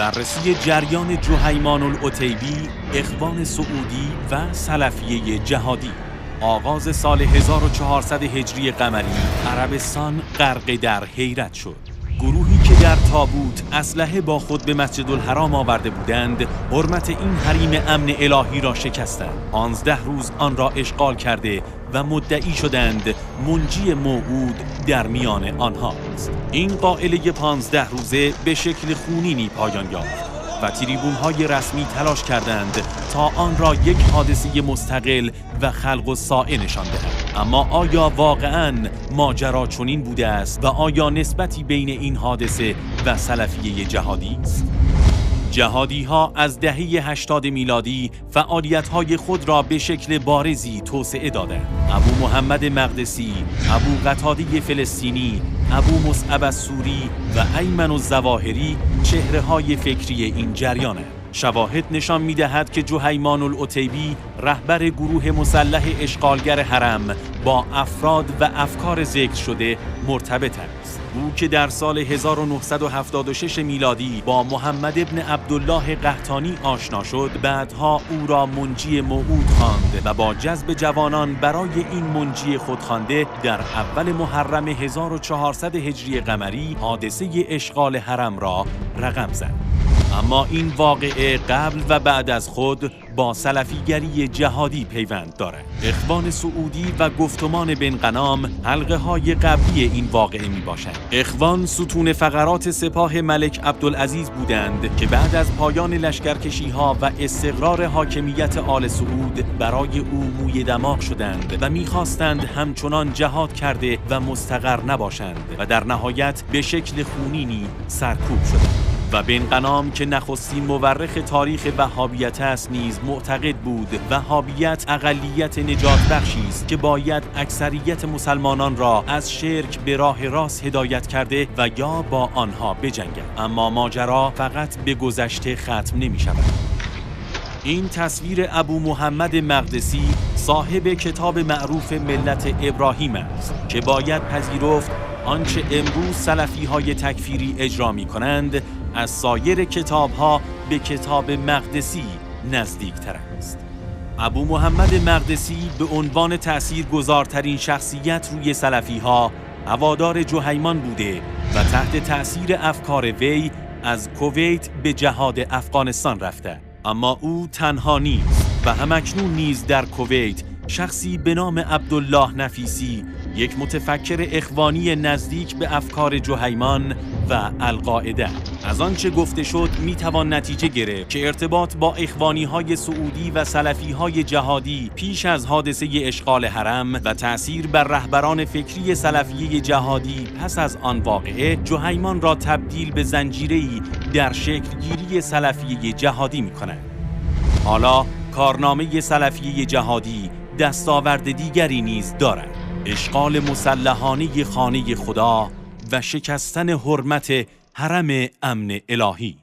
بررسی جریان جهیمان العتیبی، اخوان سعودی و سلفیه جهادی. آغاز سال 1400 هجری قمری، عربستان غرق در حیرت شد. گروهی که در تابوت اسلحه با خود به مسجد الحرام آورده بودند، حرمت این حریم امن الهی را شکستند. 15 روز آن را اشغال کرده و مدعی شدند منجی موعود در میان آنها است. این قائله 15 روزه به شکل خونینی پایان یافت و تریبون‌های رسمی تلاش کردند تا آن را یک حادثه مستقل و خلق الساعه نشان دهند. اما آیا واقعاً ماجرا چنین بوده است و آیا نسبتی بین این حادثه و سلفیه جهادی است؟ جهادی‌ها از دهه 80 میلادی فعالیت‌های خود را به شکل بارزی توسعه دادند. ابو محمد مقدسی، ابو قتاده فلسطینی، ابو مصعب السوری و ایمن الظواهری چهره‌های فکری این جریانند. شواهد نشان می‌دهد که جهیمان العتیبی رهبر گروه مسلح اشغالگر حرم با افراد و افکار ذکر شده مرتبط است. او که در سال 1976 میلادی با محمد ابن عبدالله قحطانی آشنا شد، بعدها او را منجی موعود خواند و با جذب جوانان برای این منجی خود خوانده در اول محرم 1400 هجری قمری حادثه اشغال حرم را رقم زد. اما این واقعه قبل و بعد از خود با سلفیگری جهادی پیوند دارد. اخوان سعودی و گفتمان بن غنام حلقه های قبلی این واقعه می باشند. اخوان ستون فقرات سپاه ملک عبدالعزیز بودند که بعد از پایان لشکرکشی ها و استقرار حاکمیت آل سعود برای او موی دماغ شدند و می‌خواستند همچنان جهاد کرده و مستقر نباشند و در نهایت به شکل خونینی سرکوب شدند. و بن غنام که نخستین مورخ تاریخ وهابیت است نیز معتقد بود وهابیت اقلیت نجات بخشی است که باید اکثریت مسلمانان را از شرک به راه راست هدایت کرده و یا با آنها بجنگد. اما ماجرا فقط به گذشته ختم نمی شود. این تصویر ابو محمد مقدسی صاحب کتاب معروف ملت ابراهیم است که باید پذیرفت آنچه امروز سلفی‌های تکفیری اجرا می‌کنند از سایر کتاب‌ها به کتاب مقدسی نزدیک‌تر است. ابو محمد مقدسی به عنوان تأثیرگذارترین شخصیت روی سلفی‌ها هوادار جهیمان بوده و تحت تأثیر افکار وی از کویت به جهاد افغانستان رفته. اما او تنها نیست و همکنون نیز در کویت شخصی به نام عبدالله نفیسی، یک متفکر اخوانی نزدیک به افکار جهیمان و القاعده. از آنچه گفته شد میتوان نتیجه گرفت که ارتباط با اخوانی‌های سعودی و سلفی‌های جهادی پیش از حادثه اشغال حرم و تأثیر بر رهبران فکری سلفیه جهادی پس از آن واقعه جهیمان را تبدیل به زنجیره‌ای در شکلگیری سلفیه جهادی می‌کند. حالا کارنامه سلفیه جهادی دستاورد دیگری نیز دارد: اشغال مسلحانه خانه خدا و شکستن حرمت حرم امن الهی.